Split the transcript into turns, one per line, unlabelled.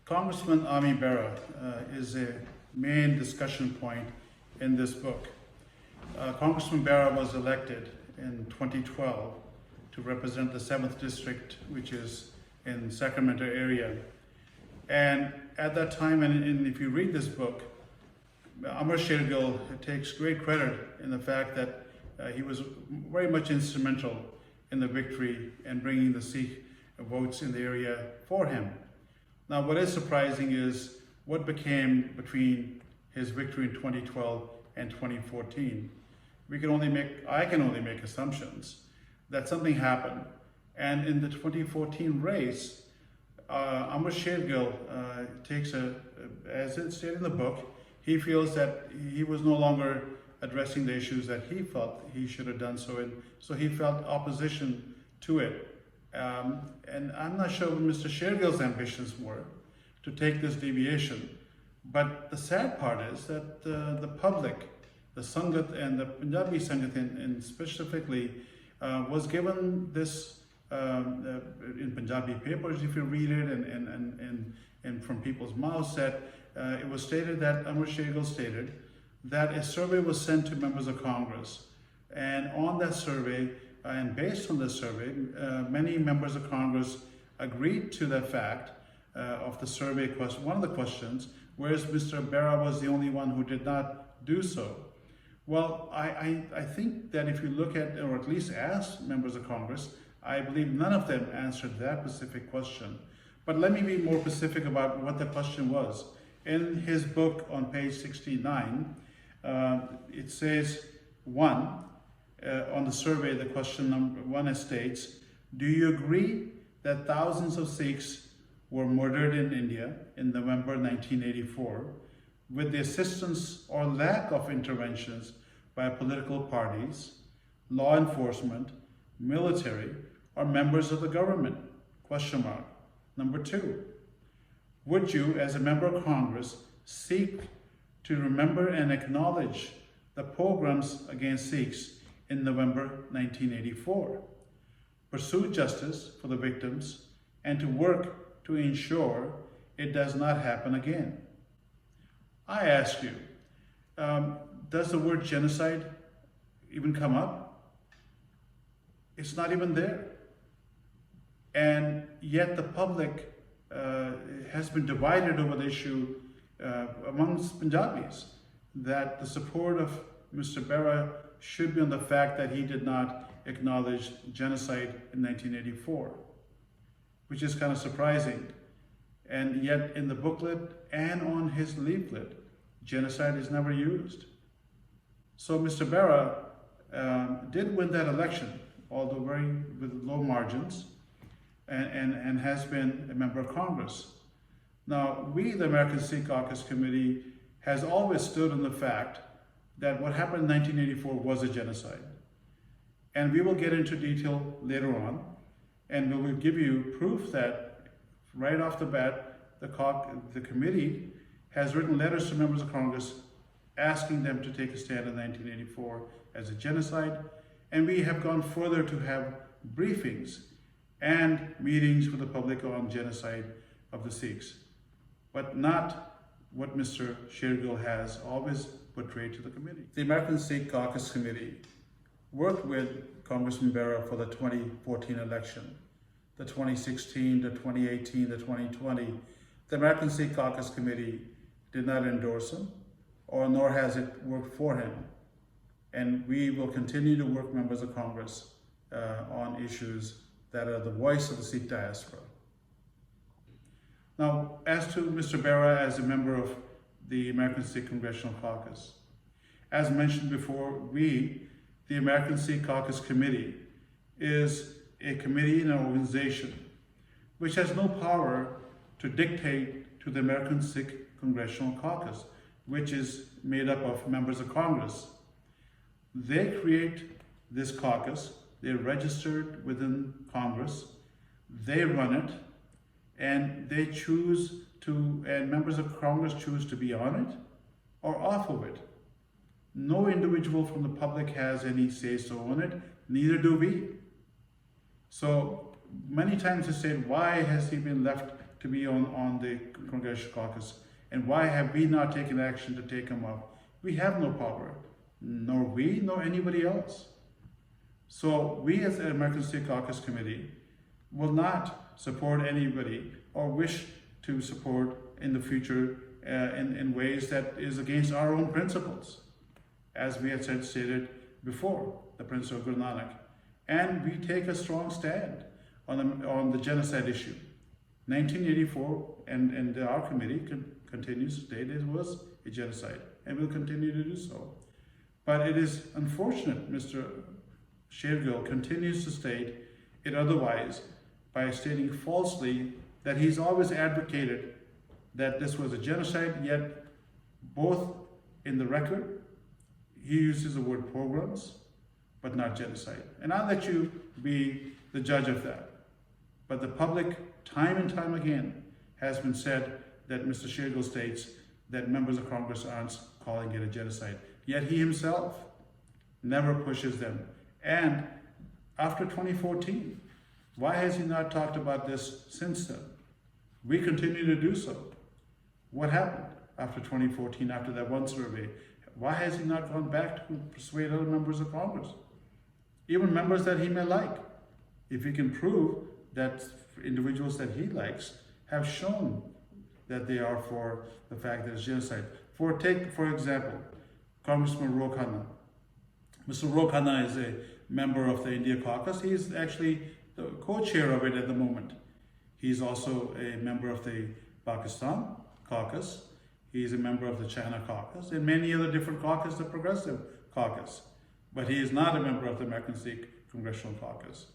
Congressman Ami Bera is a main discussion point in this book. Congressman Bera was elected in 2012 to represent the 7th District, which is in Sacramento area. And at that time, and if you read this book, Amar Shergill takes great credit in the fact that he was very much instrumental in the victory and bringing the Sikh votes in the area for him. Now, what is surprising is what became between his victory in 2012 and 2014. I can only make assumptions that something happened. And in the 2014 race, Amar Shergill takes as it's stated in the book, he feels that he was no longer addressing the issues that he felt he should have done so, and so he felt opposition to it. And I'm not sure what Mr. Shergill's ambitions were to take this deviation. But the sad part is that the public, the Sangat and the Punjabi Sangat in specifically, was given this in Punjabi papers, if you read it, and from people's mouths, that it was stated that Amar Shergill stated that a survey was sent to members of Congress. And on that survey, and based on this survey, many members of Congress agreed to the fact of the survey question, one of the questions, whereas Mr. Bera was the only one who did not do so. Well, I think that if you look at, or at least ask members of Congress, I believe none of them answered that specific question. But let me be more specific about what the question was. In his book on page 69, it says, on the survey, the question number 1 states, do you agree that thousands of Sikhs were murdered in India in November 1984 with the assistance or lack of interventions by political parties, law enforcement, military, or members of the government? Question mark. Number 2, would you, as a member of Congress, seek to remember and acknowledge the pogroms against Sikhs in November 1984, pursue justice for the victims, and to work to ensure it does not happen again? I ask you, does the word genocide even come up? It's not even there. And yet the public has been divided over the issue amongst Punjabis, that the support of Mr. Bera should be on the fact that he did not acknowledge genocide in 1984, which is kind of surprising. And yet in the booklet and on his leaflet, genocide is never used. So Mr. Bera did win that election, although with low margins, and has been a member of Congress. Now, we, the American Sikh Caucus Committee, has always stood on the fact that what happened in 1984 was a genocide. And we will get into detail later on, and we will give you proof that right off the bat, the committee has written letters to members of Congress asking them to take a stand in 1984 as a genocide. And we have gone further to have briefings and meetings with the public on genocide of the Sikhs, but not what Mr. Shergill has always portrayed to the committee. The American Sikh Caucus Committee worked with Congressman Bera for the 2014 election, the 2016, the 2018, the 2020. The American Sikh Caucus Committee did not endorse him, nor has it worked for him. And we will continue to work members of Congress on issues that are the voice of the Sikh diaspora. Now, as to Mr. Bera as a member of the American Sikh Congressional Caucus, as mentioned before, we, the American Sikh Caucus Committee, is a committee and an organization which has no power to dictate to the American Sikh Congressional Caucus, which is made up of members of Congress. They create this caucus, they're registered within Congress, they run it, and they choose to, and members of Congress choose to be on it or off of it. No individual from the public has any say-so on it, neither do we. So many times they said, why has he been left to be on the Congressional Caucus? And why have we not taken action to take him up? We have no power, nor we, nor anybody else. So we as the American Sikh Caucus Committee will not support anybody or wish to support in the future in ways that is against our own principles, as we had stated before, the principle of Guru Nanak. And we take a strong stand on the genocide issue. 1984, and our committee continues to state it was a genocide, and will continue to do so. But it is unfortunate Mr. Shergill continues to state it otherwise by stating falsely that he's always advocated that this was a genocide, yet both in the record, he uses the word pogroms, but not genocide. And I'll let you be the judge of that. But the public, time and time again, has been said that Mr. Shergill states that members of Congress aren't calling it a genocide. Yet he himself never pushes them. And after 2014, why has he not talked about this since then? We continue to do so. What happened after 2014, after that one survey? Why has he not gone back to persuade other members of Congress? Even members that he may like. If he can prove that individuals that he likes have shown that they are for the fact that it's genocide. Take, for example, Congressman Ro Khanna. Mr. Ro Khanna is a member of the India Caucus. He is actually the co-chair of it at the moment. He's also a member of the Pakistan Caucus. He's a member of the China Caucus and many other different caucus, the Progressive Caucus. But he is not a member of the American Sikh Congressional Caucus.